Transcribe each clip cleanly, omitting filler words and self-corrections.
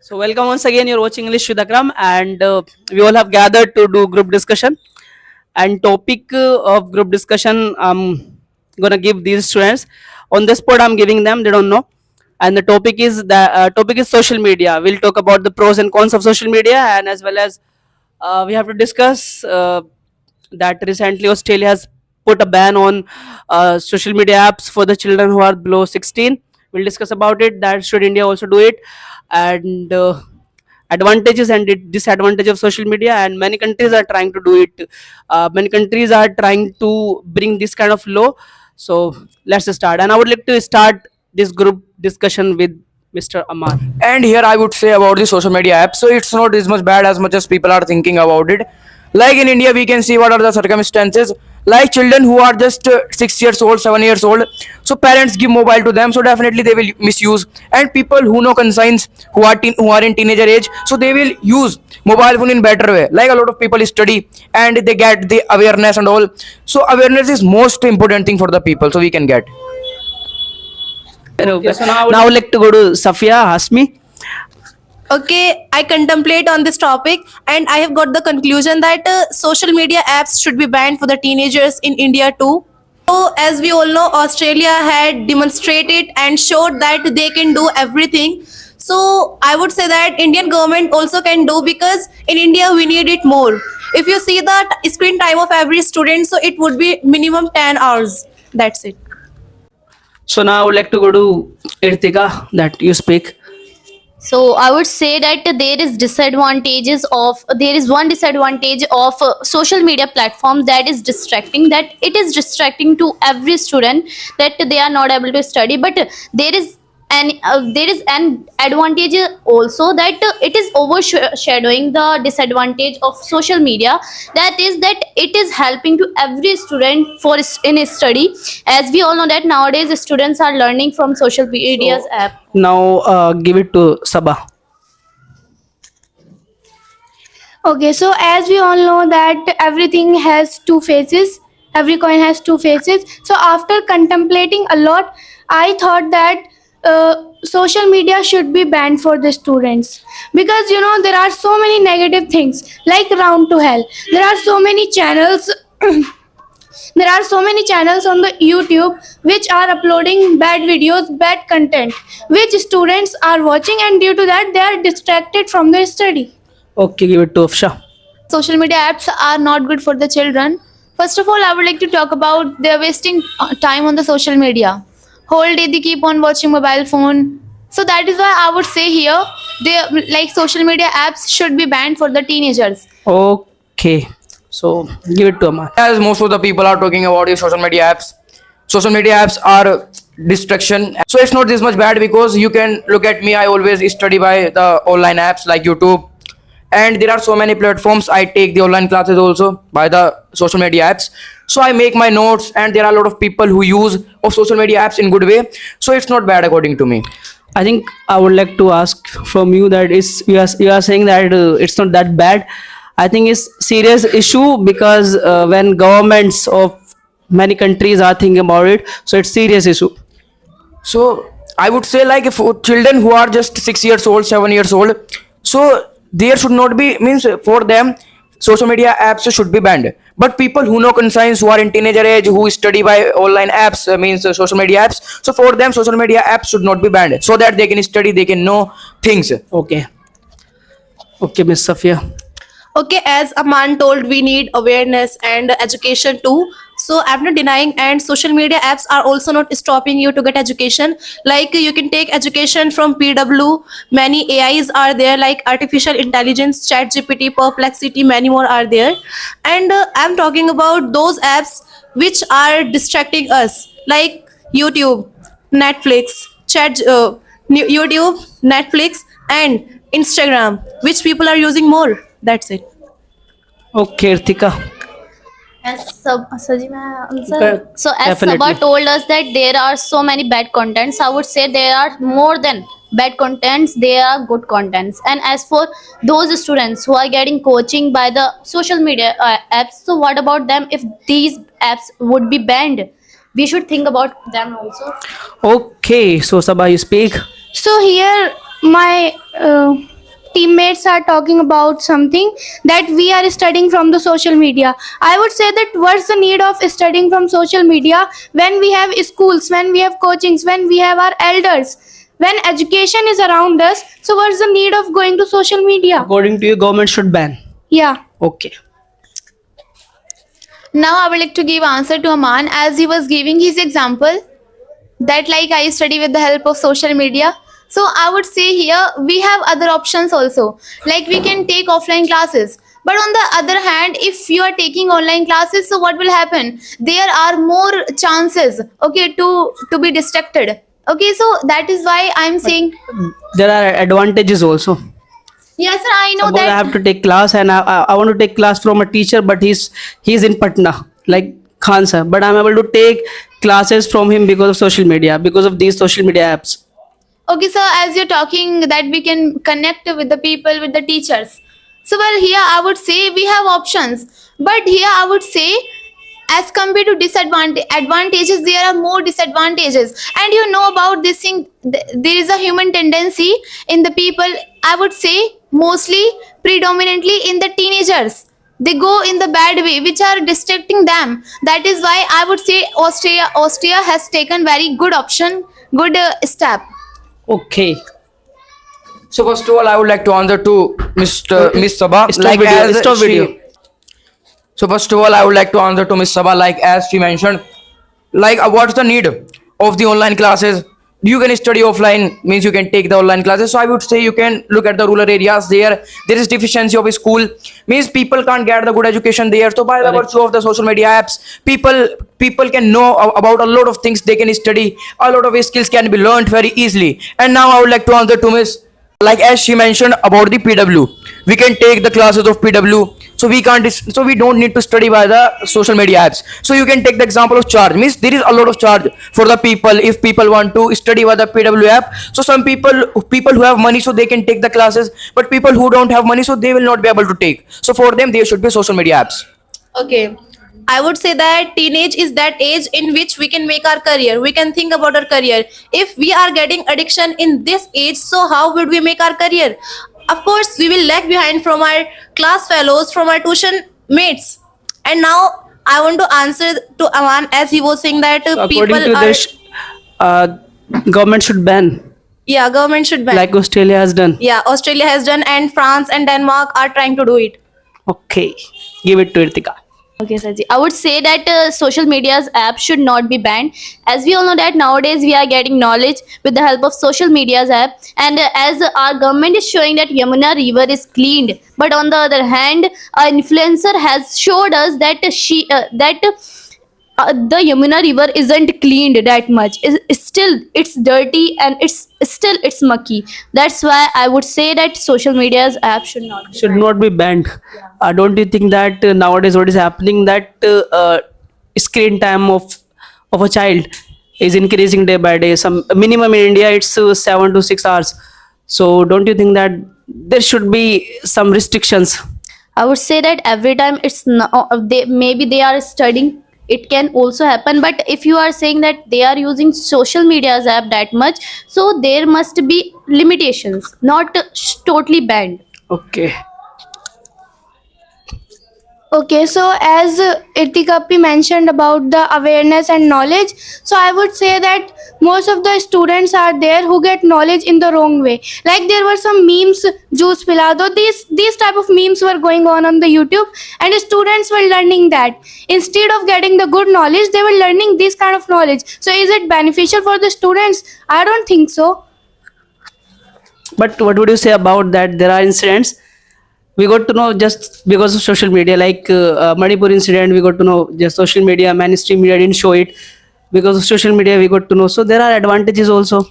So welcome once again. You're watching English with Akram, and we all have gathered to do group discussion. And topic of group discussion, I'm gonna give these students on the spot. I'm giving them; they don't know. And the topic is social media. We'll talk about the pros and cons of social media, and as well as we have to discuss that recently Australia has put a ban on social media apps for the children who are below 16. We'll discuss about it. That should India also do it, and advantages and disadvantage of social media. And many countries are trying to do it. Many countries are trying to bring this kind of law. So let's start. And I would like to start this group discussion with Mr. Amar. And here I would say about the social media app. So it's not as much bad as much as people are thinking about it. Like in India, we can see what are the circumstances. Like children who are just 6 years old, 7 years old. So parents give mobile to them. So definitely they will misuse. And people who know conscience, who are in teenager age, so they will use mobile phone in better way. Like a lot of people study and they get the awareness and all. So awareness is most important thing for the people. So we can get. Okay, so now I would like to go to Safia Hasmi. Okay, I contemplate on this topic and I have got the conclusion that social media apps should be banned for the teenagers in India too. So, as we all know, Australia had demonstrated and showed that they can do everything. So, I would say that Indian government also can do because in India we need it more. If you see the screen time of every student, so it would be minimum 10 hours. That's it. So now I would like to go to Irtika that you speak. So I would say that there is one disadvantage of social media platforms, that is distracting, that it is distracting to every student, that they are not able to study. But there is an advantage also, that it is overshadowing the disadvantage of social media, that is that it is helping to every student in his study. As we all know that nowadays students are learning from social media's app. Now give it to Sabah. Okay, so as we all know that everything has two faces, every coin has two faces. So after contemplating a lot, I thought that social media should be banned for the students, because there are so many negative things like Round to Hell. There are so many channels. There are so many channels on the YouTube which are uploading bad videos, bad content, which students are watching, and due to that they are distracted from their study. Okay, give it to Afsha. Social media apps are not good for the children. First of all, I would like to talk about they're wasting time on the social media. Whole day they keep on watching mobile phone. So that is why I would say here, social media apps should be banned for the teenagers. Okay, so give it to Amar. As most of the people are talking about the social media apps are distraction. So it's not this much bad because you can look at me. I always study by the online apps like YouTube, and there are so many platforms. I take the online classes also by the social media apps. So I make my notes, and there are a lot of people who use of social media apps in good way. So it's not bad according to me. I think I would like to ask from you that is you are saying that it's not that bad. I think it's serious issue because when governments of many countries are thinking about it, so it's serious issue. So I would say like for children who are just 6 years old, 7 years old, so there should not be means for them social media apps should be banned. But people who know conscience, who are in teenager age, who study by online apps, means social media apps. So for them, social media apps should not be banned, so that they can study, they can know things. Okay, okay, Miss Safia. Okay, as Aman told, we need awareness and education too. So I'm not denying, and social media apps are also not stopping you to get education. Like you can take education from PW. Many AIs are there, like artificial intelligence, ChatGPT, Perplexity, many more are there. And I'm talking about those apps which are distracting us, like YouTube, Netflix, YouTube, Netflix, and Instagram, which people are using more. That's it. Okay, Irtika. So as Definitely. Sabha told us that there are so many bad contents, I would say there are more than bad contents, there are good contents. And as for those students who are getting coaching by the social media apps, so what about them? If these apps would be banned, we should think about them also. Okay, so Sabah, you speak. So here my teammates are talking about something that we are studying from the social media. I would say that what's the need of studying from social media when we have schools, when we have coachings, when we have our elders, when education is around us? So what's the need of going to social media? According to you, government should ban. Yeah. Okay. Now I would like to give answer to Aman as he was giving his example that like I study with the help of social media. So I would say here we have other options also. Like we can take offline classes. But on the other hand, if you are taking online classes, so what will happen? There are more chances, okay, to be distracted. Okay, so that is why I'm saying There are advantages also. yes, sir, I know Suppose I that. have to take class and I want to take class from a teacher, but he's in Patna, like Khan sir. But I'm able to take classes from him because of social media, because of these social media apps. Okay, so as you're talking that we can connect with the people, with the teachers. So well, here I would say we have options, but here I would say as compared to advantages, there are more disadvantages. And you know about this thing, there is a human tendency in the people. I would say mostly, predominantly in the teenagers. They go in the bad way, which are distracting them. That is why I would say Austria has taken very good option, good step. Okay. So first of all, I would like to answer to Miss Sabha. Stop video, stop she- video. So first of all, I would like to answer to Miss Sabha, like as she mentioned, like what's the need of the online classes? You can study offline, means you can take the online classes. So I would say you can look at the rural areas. There is deficiency of a school, means people can't get the good education there. So by the Correct. virtue of the social media apps, people can know about a lot of things. They can study, a lot of skills can be learned very easily. And now I would like to answer to Miss, like as she mentioned about the PW, we can take the classes of PW. So we don't need to study by the social media apps. So you can take the example of charge, means there is a lot of charge for the people if people want to study by the PW app. So some people who have money, so they can take the classes, but people who don't have money, so they will not be able to take. So for them there should be social media apps. Okay. I would say that teenage is that age in which we can make our career. We can think about our career. If we are getting addiction in this age, so how would we make our career? Of course, we will lag behind from our class fellows, from our tuition mates. And now I want to answer to Aman as he was saying that So people according to are. this, government should ban, Yeah, government should ban. like Australia has done. Yeah, Australia has done, and France and Denmark are trying to do it. Okay. Give it to Irtika. Okay, Saji. I would say that social media's app should not be banned. As we all know that nowadays we are getting knowledge with the help of social media's app. And as our government is showing that Yamuna river is cleaned, but on the other hand, an influencer has showed us that the Yamuna river isn't cleaned that much. It's dirty and it's mucky. That's why I would say that social media's app should not be Should banned. not be banned. Don't you think that nowadays what is happening, that screen time of a child is increasing day by day? Some minimum in India it's 7 to 6 hours. So don't you think that there should be some restrictions? I would say that every time it's not, maybe they are studying, it can also happen. But if you are saying that they are using social media's app that much, so there must be limitations, not totally banned. Okay. Okay, so as Irtikapi mentioned about the awareness and knowledge, so I would say that most of the students are there who get knowledge in the wrong way. Like there were some memes, juice pilado, these type of memes were going on the YouTube, and students were learning that. Instead of getting the good knowledge, they were learning this kind of knowledge. So is it beneficial for the students? I don't think so. But what would you say about that? There are incidents we got to know just because of social media, like Manipur incident. We got to know just social media, mainstream media didn't show it. Because of social media, we got to know. So there are advantages also.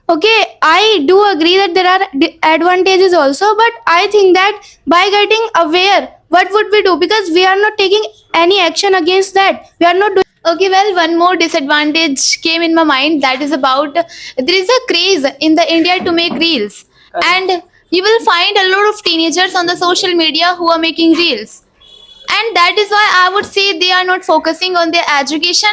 Okay, I do agree that there are advantages also, but I think that by getting aware, what would we do? Because we are not taking any action against that. We are not doing. Okay, well, one more disadvantage came in my mind, that is about there is a craze in the India to make reels, and you will find a lot of teenagers on the social media who are making reels, and that is why I would say they are not focusing on their education.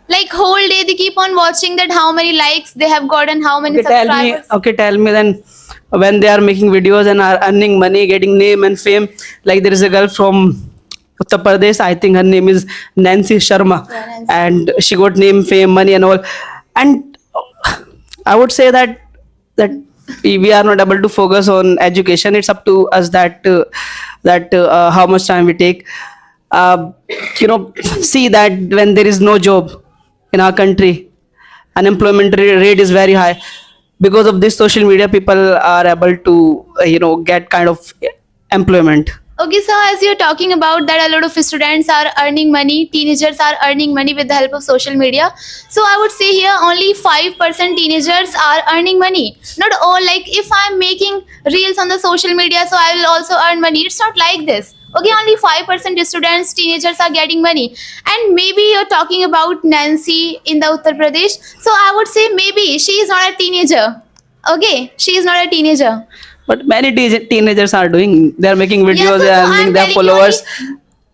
Like whole day they keep on watching that how many likes they have got and how many Okay, tell me. subscribers. Okay, tell me then. When they are making videos and are earning money, getting name and fame, like there is a girl from Uttar Pradesh. I think her name is Nancy Sharma, and she got name, fame, money, and all. And I would say that we are not able to focus on education. It's up to us that how much time we take. Uh, See that when there is no job in our country, unemployment rate is very high. Because of this social media, people are able to get kind of employment. Okay, so as you're talking about that a lot of students are earning money, teenagers are earning money with the help of social media. So I would say here only 5% teenagers are earning money. Not all, like if I'm making reels on the social media, so I will also earn money. It's not like this. Okay, only 5% students, teenagers are getting money. And maybe you're talking about Nancy in the Uttar Pradesh. So I would say maybe she is not a teenager. Okay, she is not a teenager. But many teenagers are doing. They are making videos. so They are I'm earning. They have telling you followers.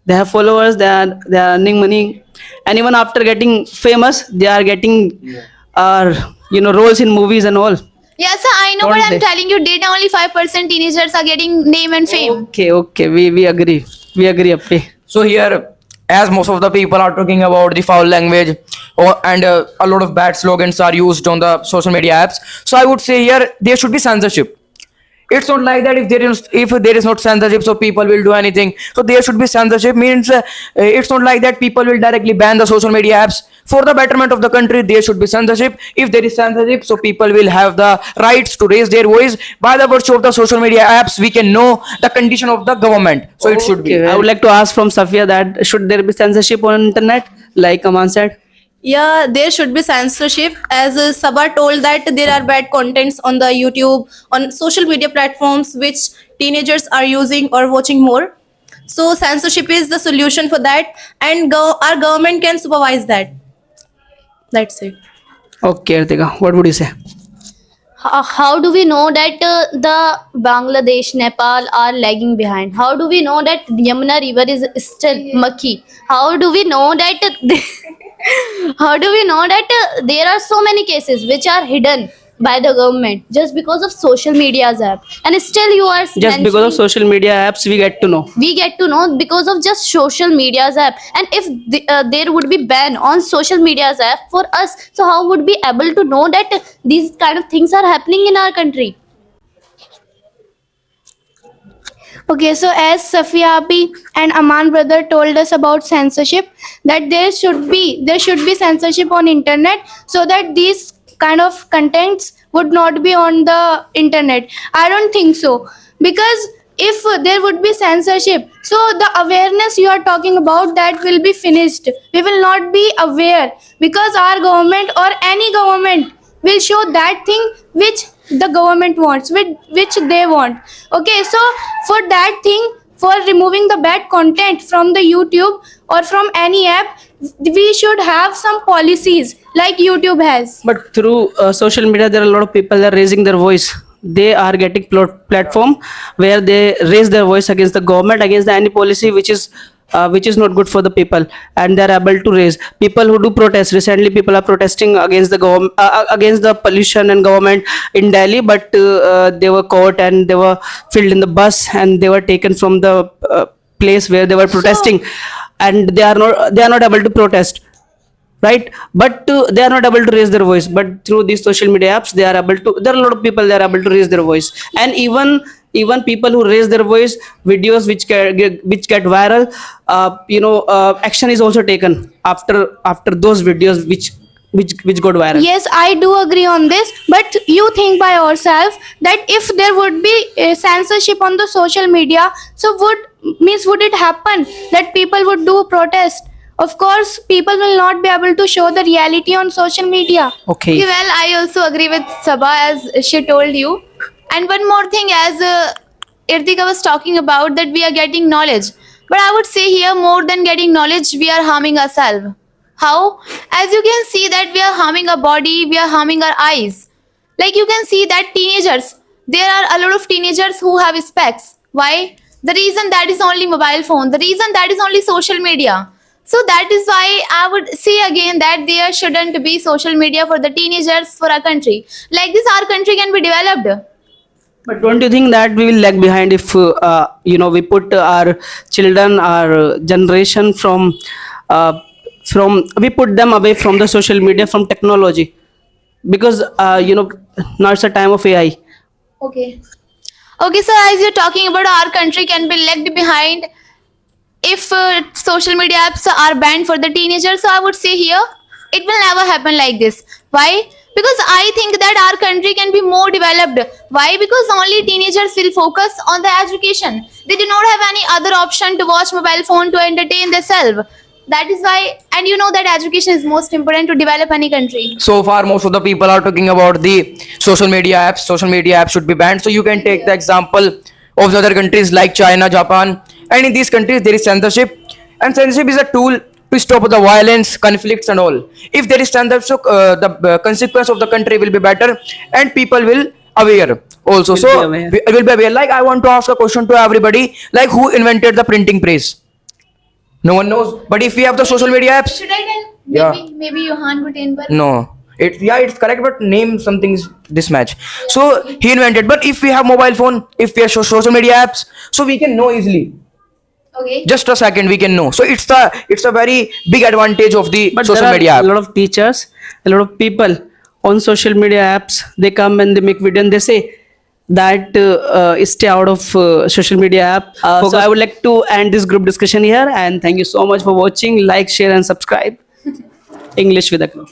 They have followers. They are earning money. And even after getting famous, they are getting roles in movies and all. Yeah, so I know, Don't but I'm they? telling you, data only 5% teenagers are getting name and fame. Okay. We agree. We agree, Appi. So here, as most of the people are talking about the foul language, and a lot of bad slogans are used on the social media apps, so I would say here there should be censorship. It's not like that if there is not censorship, so people will do anything. So there should be censorship. Means it's not like that people will directly ban the social media apps. For the betterment of the country, there should be censorship. If there is censorship, so people will have the rights to raise their voice. By the virtue of the social media apps, we can know the condition of the government. So it should be. Okay, I would like to ask from Safia that should there be censorship on internet, like Aman said? Yeah, there should be censorship. As Sabah told that there are bad contents on the YouTube, on social media platforms which teenagers are using or watching more. So censorship is the solution for that, and our government can supervise that. That's it. Okay, Ritika, what would you say? How do we know that the Bangladesh, Nepal are lagging behind? How do we know that Yamuna river is still mucky? How do we know that how do we know that there are so many cases which are hidden by the government just because of social media's app, and still you are Just because of mentioning- social media apps, we get to know. we get to know because of just social media's app. And if there would be ban on social media's app for us, so how would we able to know that these kind of things are happening in our country? Okay, so as Safia Abi and Aman brother told us about censorship, that there should be censorship on internet so that these kind of contents would not be on the internet. I don't think so, because if there would be censorship, so the awareness you are talking about, that will be finished. We will not be aware, because our government or any government will show that thing which the government wants, which they want. Okay, so for that thing, for removing the bad content from the YouTube or from any app, we should have some policies like YouTube has. But through social media, there are a lot of people that are raising their voice. They are getting platform where they raise their voice against the government, against any policy which is not good for the people, and they are able to raise. People who do protest, recently people are protesting against the government, against the pollution and government in Delhi, but they were caught and they were filled in the bus and they were taken from the place where they were protesting, and they are not able to protest, right? But they are not able to raise their voice. But through these social media apps, they are able to. There are a lot of people they are able to raise their voice, and even people who raise their voice, videos which get viral, action is also taken after those videos which got viral. Yes, I do agree on this, but you think by yourself that if there would be censorship on the social media, so would it happen that people would do protest? Of course, people will not be able to show the reality on social media. Okay. Okay, well, I also agree with Sabah as she told you. And one more thing, as Irtika was talking about, that we are getting knowledge. But I would say here, more than getting knowledge, we are harming ourselves. How? As you can see that we are harming our body, we are harming our eyes. Like you can see that teenagers, there are a lot of teenagers who have specs. Why? The reason that is only mobile phone. The reason that is only social media. So that is why I would say again that there shouldn't be social media for the teenagers for our country. Like this, our country can be developed. But don't you think that we will lag behind if we put our children, our generation from we put them away from the social media, from technology, because now it's a time of AI. Okay. Okay, so as you're talking about our country can be lagged behind if social media apps are banned for the teenagers, so I would say here it will never happen like this. Why? Because I think that our country can be more developed. Why? Because only teenagers will focus on the education. They do not have any other option to watch mobile phone to entertain themselves. That is why, and you know that education is most important to develop any country. So far, most of the people are talking about the social media apps. Social media apps should be banned. So you can take the example of the other countries like China, Japan, and in these countries there is censorship, and censorship is a tool to stop the violence, conflicts, and all. If there is censorship, the consequence of the country will be better, and people will aware also. Will be So aware. will be aware. Like I want to ask a question to everybody: like who invented the printing press? No one knows. But if we have the social media apps, Should I tell? Yeah. Maybe Johann Gutenberg. no. It's correct, but name something is this match. So he invented. But if we have mobile phone, if we have social media apps, so we can know easily. Okay. Just a second, we can know. So it's a very big advantage of the But social there are media a app. lot of teachers, a lot of people on social media apps. They come and they make video and they say that stay out of social media app. So I would like to end this group discussion here, and thank you so much for watching. Like, share, and subscribe. English with Akram.